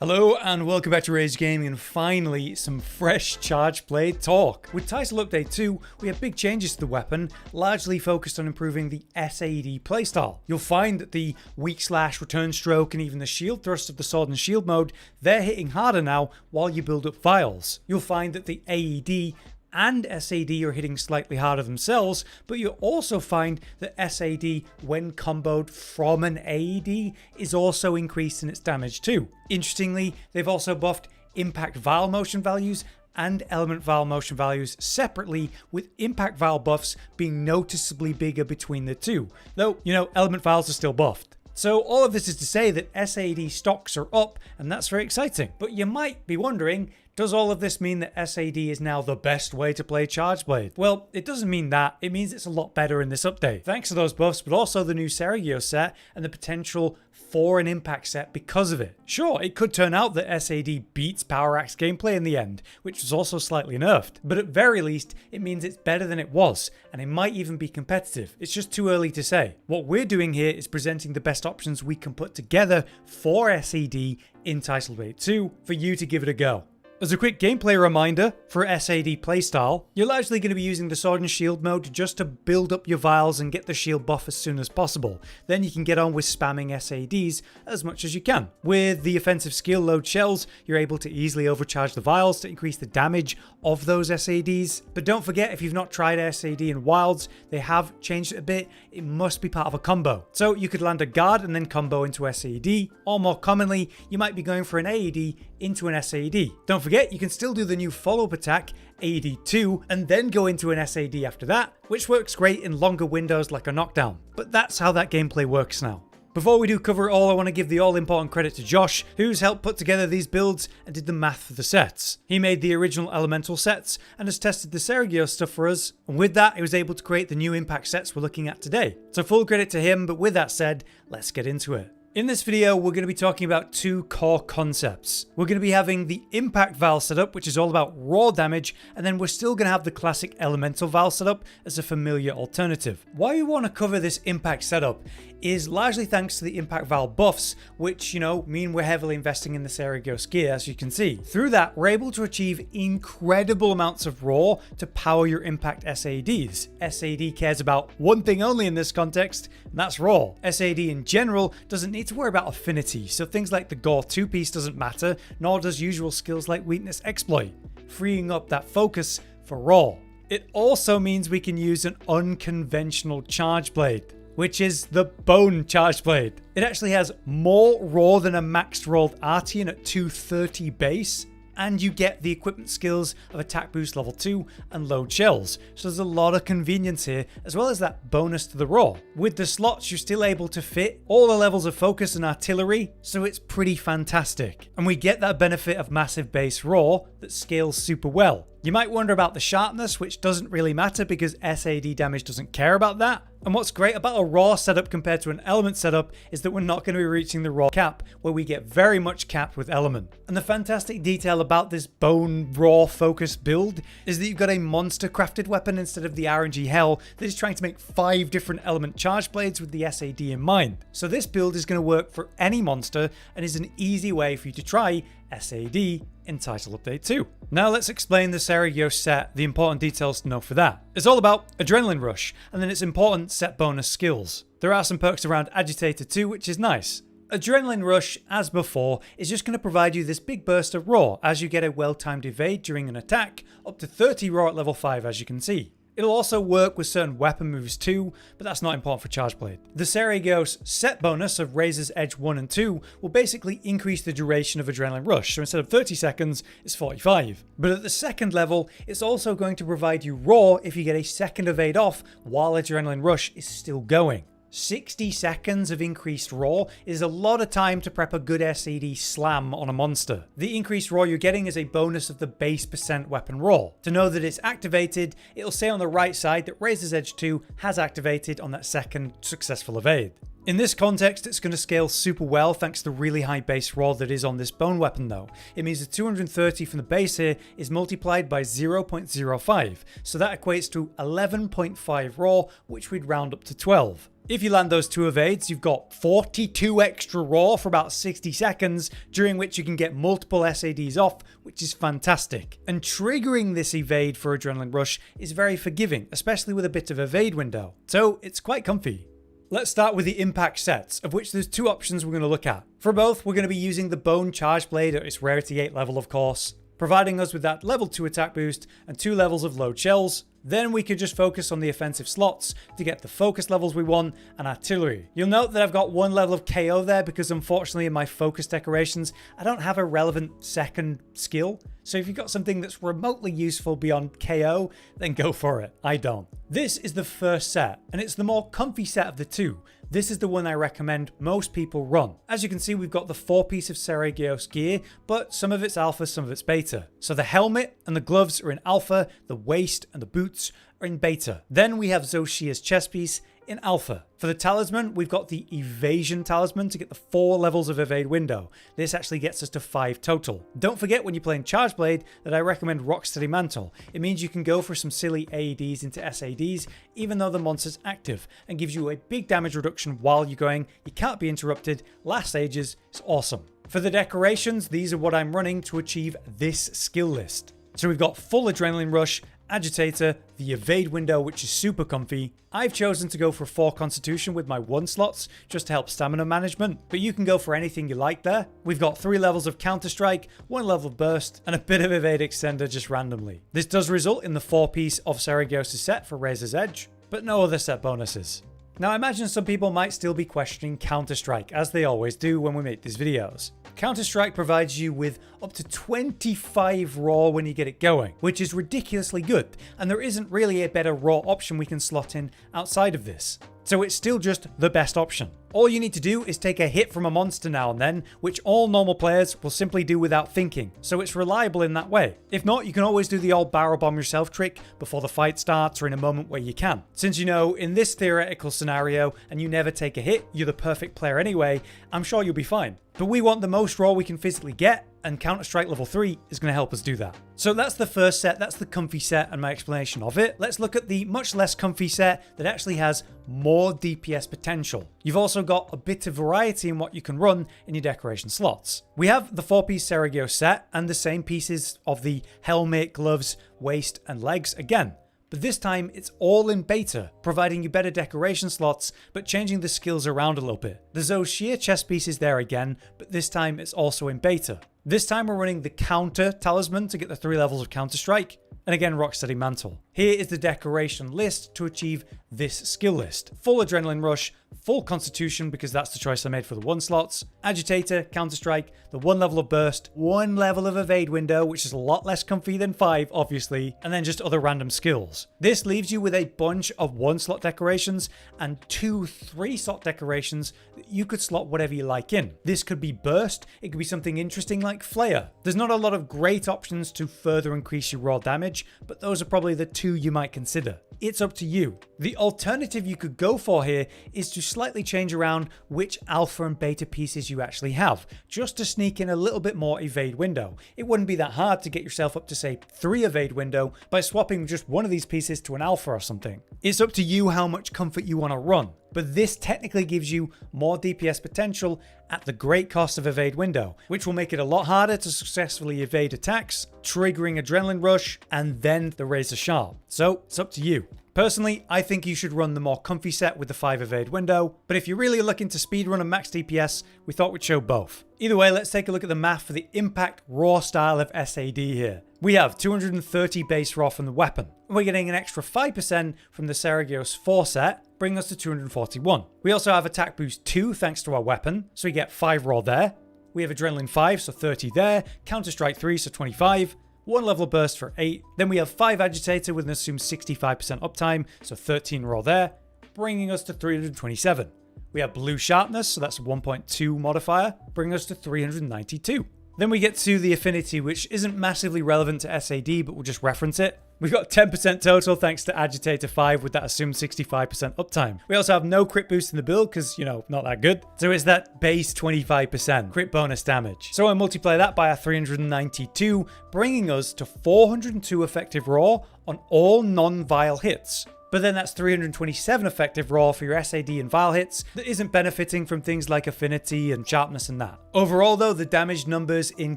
Hello and welcome back to Rage Gaming, and finally some fresh charge blade talk. With Title Update 2, we have big changes to the weapon, largely focused on improving the SAED playstyle. You'll find that the weak slash, return stroke, and even the shield thrust of the sword and shield mode, they're hitting harder now while you build up vials. You'll find that the AED and SAD are hitting slightly harder themselves, but you'll also find that SAD, when comboed from an AED, is also increased in its damage too. Interestingly, they've also buffed impact vial motion values and element vial motion values separately, with impact vial buffs being noticeably bigger between the two. Though, element vials are still buffed. So all of this is to say that SAD stocks are up, and that's very exciting. But you might be wondering, does all of this mean that SAD is now the best way to play Charge Blade? Well, it doesn't mean that. It means it's a lot better in this update. Thanks to those buffs, but also the new Seregios set and the potential for an impact set because of it. Sure, it could turn out that SAD beats Power Axe gameplay in the end, which was also slightly nerfed. But at very least, it means it's better than it was, and it might even be competitive. It's just too early to say. What we're doing here is presenting the best options we can put together for SAD in Title Update 2 for you to give it a go. As a quick gameplay reminder for SAD playstyle, you're largely going to be using the sword and shield mode just to build up your vials and get the shield buff as soon as possible. Then you can get on with spamming SADs as much as you can. With the offensive skill load shells, you're able to easily overcharge the vials to increase the damage of those SADs. But don't forget, if you've not tried SAD in Wilds, they have changed it a bit. It must be part of a combo. So you could land a guard and then combo into SAD, or more commonly, you might be going for an AED into an SAD. Don't forget, you can still do the new follow-up attack, AED2, and then go into an SAD after that, which works great in longer windows like a knockdown. But that's how that gameplay works now. Before we do cover it all, I want to give the all-important credit to Josh, who's helped put together these builds and did the math for the sets. He made the original elemental sets and has tested the Seregios stuff for us, and with that he was able to create the new impact sets we're looking at today. So full credit to him, but with that said, let's get into it. In this video, we're going to be talking about two core concepts. We're going to be having the impact vial setup, which is all about raw damage, and then we're still going to have the classic elemental vial setup as a familiar alternative. Why we want to cover this impact setup is largely thanks to the impact vial buffs, which, mean we're heavily investing in the Seregios gear, as you can see. Through that, we're able to achieve incredible amounts of raw to power your impact SADs. SAD cares about one thing only in this context, and that's raw. SAD in general doesn't need to worry about affinity, so things like the gore 2-piece doesn't matter, nor does usual skills like weakness exploit, freeing up that focus for raw. It also means we can use an unconventional charge blade, which is the bone charge blade. It actually has more raw than a maxed rolled artian at 230 base, and you get the equipment skills of attack boost level 2 and load shells. So there's a lot of convenience here, as well as that bonus to the raw. With the slots, you're still able to fit all the levels of focus and artillery, so it's pretty fantastic. And we get that benefit of massive base raw that scales super well. You might wonder about the sharpness, which doesn't really matter because SAD damage doesn't care about that. And what's great about a raw setup compared to an element setup is that we're not going to be reaching the raw cap, where we get very much capped with element. And the fantastic detail about this bone raw focus build is that you've got a monster crafted weapon instead of the RNG hell that is trying to make 5 different element charge blades with the SAD in mind. So this build is going to work for any monster and is an easy way for you to try SAD in Title Update 2. Now let's explain the Seregios set, the important details to know for that. It's all about adrenaline rush, and then its important set bonus skills. There are some perks around agitator too, which is nice. Adrenaline rush, as before, is just going to provide you this big burst of raw as you get a well-timed evade during an attack, up to 30 raw at level 5 as you can see. It'll also work with certain weapon moves too, but that's not important for Charge Blade. The Seregios set bonus of Razor's Edge 1 and 2 will basically increase the duration of Adrenaline Rush, so instead of 30 seconds, it's 45. But at the second level, it's also going to provide you raw if you get a second evade off while Adrenaline Rush is still going. 60 seconds of increased raw is a lot of time to prep a good SAD slam on a monster. The increased raw you're getting is a bonus of the base percent weapon raw. To know that it's activated, it'll say on the right side that Razor's Edge 2 has activated on that second successful evade. In this context, it's going to scale super well thanks to the really high base raw that is on this bone weapon though. It means the 230 from the base here is multiplied by 0.05, so that equates to 11.5 raw, which we'd round up to 12. If you land those 2 evades, you've got 42 extra raw for about 60 seconds, during which you can get multiple SADs off, which is fantastic. And triggering this evade for Adrenaline Rush is very forgiving, especially with a bit of evade window. So it's quite comfy. Let's start with the impact sets, of which there's 2 options we're going to look at. For both, we're going to be using the Bone Charge Blade at its rarity 8 level, of course, providing us with that level 2 attack boost and 2 levels of load shells. Then we could just focus on the offensive slots to get the focus levels we want and artillery. You'll note that I've got 1 level of KO there because unfortunately in my focus decorations, I don't have a relevant second skill. So if you've got something that's remotely useful beyond KO, then go for it. I don't. This is the first set, and it's the more comfy set of the 2. This is the one I recommend most people run. As you can see, we've got the 4-piece of Seregios gear, but some of it's alpha, some of it's beta. So the helmet and the gloves are in alpha, the waist and the boots are in beta. Then we have Zoshia's chest piece in alpha. For the talisman, we've got the evasion talisman to get the 4 levels of evade window. This actually gets us to 5 total. Don't forget when you're playing Charge Blade that I recommend Rocksteady Mantle. It means you can go for some silly AEDs into SADs even though the monster's active, and gives you a big damage reduction while you're going. You can't be interrupted, lasts ages, it's awesome. For the decorations, these are what I'm running to achieve this skill list. So we've got full Adrenaline Rush, Agitator, the evade window, which is super comfy. I've chosen to go for 4 constitution with my 1 slots just to help stamina management, but you can go for anything you like there. We've got 3 levels of counter strike, 1 level of burst, and a bit of evade extender just randomly. This does result in the 4-piece of Seregios Set for Razor's Edge, but no other set bonuses. Now I imagine some people might still be questioning Counter-Strike, as they always do when we make these videos. Counter-Strike provides you with up to 25 raw when you get it going, which is ridiculously good, and there isn't really a better raw option we can slot in outside of this. So it's still just the best option. All you need to do is take a hit from a monster now and then, which all normal players will simply do without thinking, so it's reliable in that way. If not, you can always do the old barrel bomb yourself trick before the fight starts or in a moment where you can. Since you know, in this theoretical scenario, and you never take a hit, you're the perfect player anyway, I'm sure you'll be fine. But we want the most raw we can physically get, and Counter-Strike level 3 is going to help us do that. So that's the first set, that's the comfy set and my explanation of it. Let's look at the much less comfy set that actually has more DPS potential. You've also got a bit of variety in what you can run in your decoration slots. We have the 4-piece Seregios set and the same pieces of the helmet, gloves, waist and legs again. But this time it's all in beta, providing you better decoration slots, but changing the skills around a little bit. The Zoshia chest piece is there again, but this time it's also in beta. This time we're running the counter talisman to get the 3 levels of counter strike, and again Rocksteady Mantle. Here is the decoration list to achieve this skill list. Full Adrenaline Rush, full Constitution because that's the choice I made for the 1 slots, Agitator, Counter Strike, the 1 level of Burst, 1 level of Evade window, which is a lot less comfy than 5 obviously, and then just other random skills. This leaves you with a bunch of 1 slot decorations and 2 3 slot decorations that you could slot whatever you like in. This could be Burst, it could be something interesting like Flare. There's not a lot of great options to further increase your raw damage, but those are probably the 2 you might consider. It's up to you. The alternative you could go for here is to slightly change around which alpha and beta pieces you actually have, just to sneak in a little bit more evade window. It wouldn't be that hard to get yourself up to say 3 evade window by swapping just one of these pieces to an alpha or something. It's up to you how much comfort you want to run, but this technically gives you more DPS potential at the great cost of evade window, which will make it a lot harder to successfully evade attacks, triggering Adrenaline Rush, and then the Razor Sharp. So it's up to you. Personally, I think you should run the more comfy set with the 5 evade window, but if you're really looking to speedrun and max DPS, we thought we'd show both. Either way, let's take a look at the math for the impact raw style of SAD here. We have 230 base raw from the weapon, and we're getting an extra 5% from the Seregios 4 set, bringing us to 241. We also have attack boost 2 thanks to our weapon, so we get 5 raw there. We have adrenaline 5, so 30 there, counter strike 3, so 25. 1 level burst for 8. Then we have 5 agitator with an assumed 65% uptime, so 13 raw there, bringing us to 327. We have blue sharpness, so that's a 1.2 modifier, bringing us to 392. Then we get to the affinity, which isn't massively relevant to SAD, but we'll just reference it. We've got 10% total thanks to Agitator 5 with that assumed 65% uptime. We also have no crit boost in the build because, you know, not that good. So it's that base 25% crit bonus damage. So I multiply that by our 392, bringing us to 402 effective raw on all non-vial hits. But then that's 327 effective raw for your SAD and vial hits that isn't benefiting from things like affinity and sharpness and that. Overall though, the damage numbers in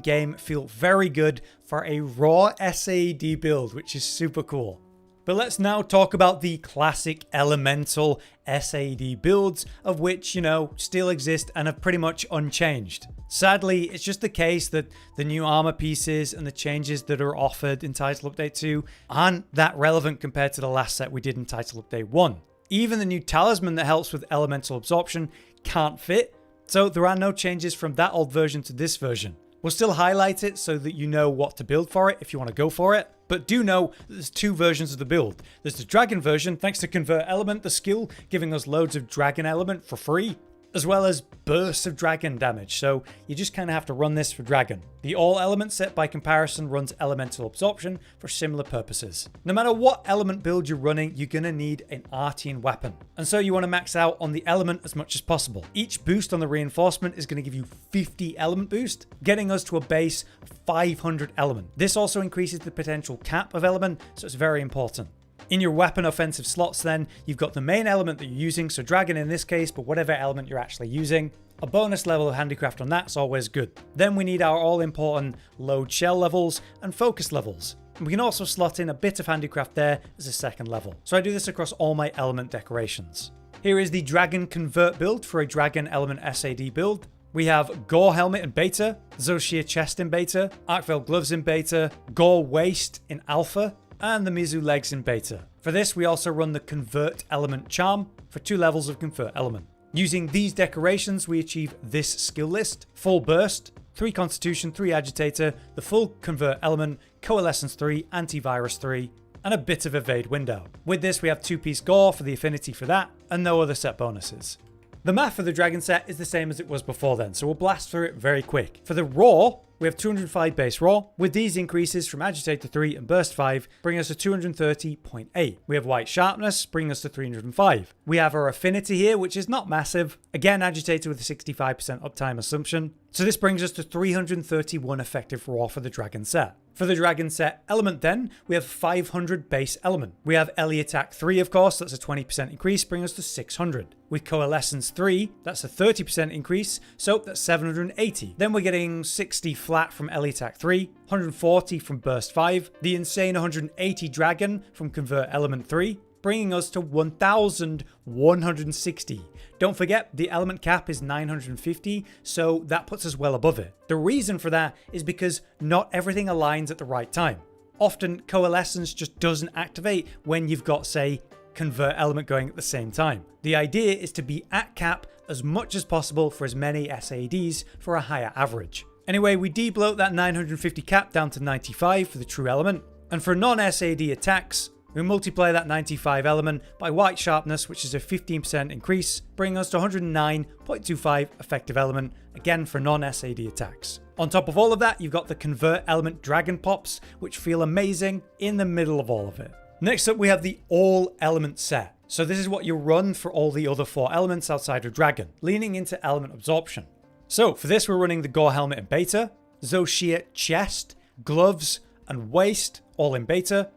game feel very good for a raw SAD build, which is super cool. But let's now talk about the classic elemental SAD builds, of which, you know, still exist and are pretty much unchanged. Sadly, it's just the case that the new armor pieces and the changes that are offered in Title Update 2 aren't that relevant compared to the last set we did in Title Update 1. Even the new talisman that helps with elemental absorption can't fit, so there are no changes from that old version to this version. We'll still highlight it so that you know what to build for it if you want to go for it. But do know that there's two versions of the build. There's the dragon version, thanks to Convert Element, the skill, giving us loads of dragon element for free, as well as bursts of dragon damage, so you just kind of have to run this for dragon. The all element set by comparison runs elemental absorption for similar purposes. No matter what element build you're running, you're going to need an artian weapon, and so you want to max out on the element as much as possible. Each boost on the reinforcement is going to give you 50 element boost, getting us to a base of 500 element. This also increases the potential cap of element, so it's very important. In your weapon offensive slots then, you've got the main element that you're using, so dragon in this case, but whatever element you're actually using. A bonus level of handicraft on that's always good. Then we need our all important load shell levels and focus levels. And we can also slot in a bit of handicraft there as a second level. So I do this across all my element decorations. Here is the dragon convert build for a dragon element SAD build. We have gore helmet in beta, Zoshir chest in beta, arkveld gloves in beta, gore waist in alpha, and the Mizu legs in beta. For this, we also run the Convert Element Charm for 2 levels of Convert Element. Using these decorations, we achieve this skill list: Full Burst, 3 Constitution, 3 Agitator, the full Convert Element, Coalescence 3, Antivirus 3, and a bit of Evade window. With this, we have 2-piece Gore for the affinity for that, and no other set bonuses. The math for the dragon set is the same as it was before then, so we'll blast through it very quick. For the raw, we have 205 base raw. With these increases from Agitator 3 and Burst 5, bring us to 230.8. We have white sharpness, bring us to 305. We have our affinity here, which is not massive. Again, Agitator with a 65% uptime assumption. So this brings us to 331 effective raw for the dragon set. For the dragon set element then, we have 500 base element. We have Ellie Attack 3, of course, that's a 20% increase, bringing us to 600. With Coalescence 3, that's a 30% increase, so that's 780. Then we're getting 60 flat from Ellie Attack 3, 140 from Burst 5, the insane 180 dragon from Convert Element 3, bringing us to 1,160. Don't forget, the element cap is 950, so that puts us well above it. The reason for that is because not everything aligns at the right time. Often, Coalescence just doesn't activate when you've got, say, Convert Element going at the same time. The idea is to be at cap as much as possible for as many SADs for a higher average. Anyway, we debloat that 950 cap down to 95 for the true element, and for non-SAD attacks, we multiply that 95 element by white sharpness, which is a 15% increase, bringing us to 109.25 effective element, again for non-SAD attacks. On top of all of that, you've got the Convert Element Dragon Pops, which feel amazing in the middle of all of it. Next up, we have the All Element set. So this is what you run for all the other 4 elements outside of Dragon, leaning into element absorption. So for this, we're running the Gore Helmet in beta, Zoshir chest, gloves, and waist, all in beta,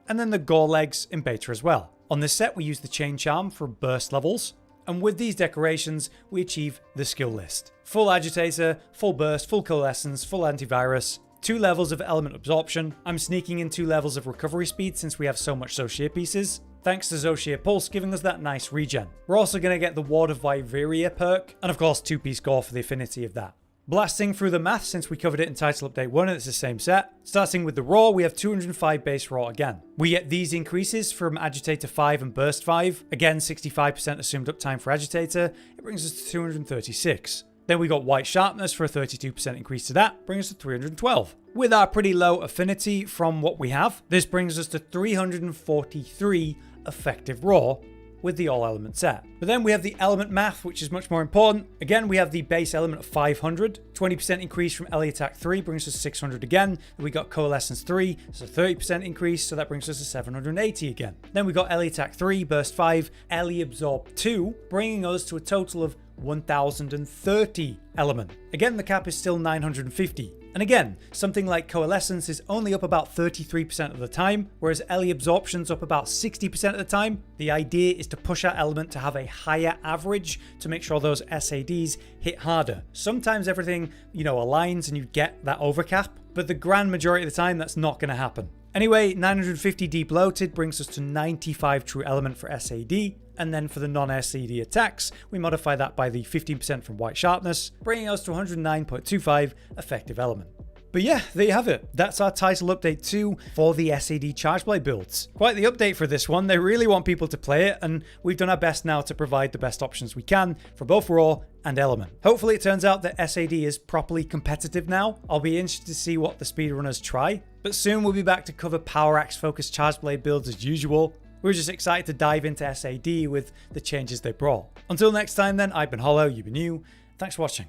and then the Gore legs in beta as well. On this set, we use the Chain Charm for burst levels, and with these decorations, we achieve the skill list. Full Agitator, full burst, full coalescence, full antivirus, 2 levels of element absorption. I'm sneaking in 2 levels of recovery speed since we have so much Zoshir pieces, thanks to Zoshir Pulse giving us that nice regen. We're also going to get the Ward of Wyvria perk, and of course 2-piece Gore for the affinity of that. Blasting through the math since we covered it in Title Update 1 and it's the same set. Starting with the Raw, we have 205 base Raw again. We get these increases from Agitator 5 and Burst 5. Again, 65% assumed uptime for Agitator. It brings us to 236. Then we got White Sharpness for a 32% increase to that, brings us to 312. With our pretty low affinity from what we have, this brings us to 343 effective Raw, with the all element set. But then we have the element math, which is much more important. Again, we have the base element of 500, 20% increase from Ele attack 3 brings us 600 again. We got coalescence 3, so 30% increase, so that brings us to 780 again. Then we got Ele attack 3, burst 5, Ele absorb 2, bringing us to a total of 1030 element. Again, the cap is still 950. And again, something like coalescence is only up about 33% of the time, whereas Ele absorption's up about 60% of the time. The idea is to push our element to have a higher average to make sure those SADs hit harder. Sometimes everything, aligns and you get that overcap, but the grand majority of the time that's not going to happen. Anyway, 950 deep bloated brings us to 95 true element for SAD, and then for the non-SAD attacks, we modify that by the 15% from white sharpness, bringing us to 109.25 effective element. But yeah, there you have it. That's our title update 2 for the SAD charge blade builds. Quite the update for this one. They really want people to play it, and we've done our best now to provide the best options we can for both raw and element. Hopefully it turns out that SAD is properly competitive now. I'll be interested to see what the speedrunners try, but soon we'll be back to cover power axe focused charge blade builds as usual. We're just excited to dive into SAD with the changes they brought. Until next time then, I've been Hollow, you've been you. Thanks for watching.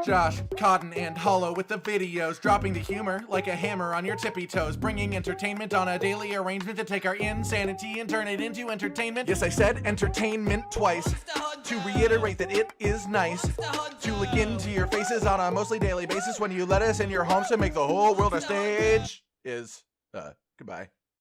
Josh, Cotton, and Hollow with the videos, dropping the humor like a hammer on your tippy toes, bringing entertainment on a daily arrangement to take our insanity and turn it into entertainment. Yes, I said entertainment twice, to reiterate that it is nice to look into your faces on a mostly daily basis when you let us in your homes to make the whole world a stage. Goodbye.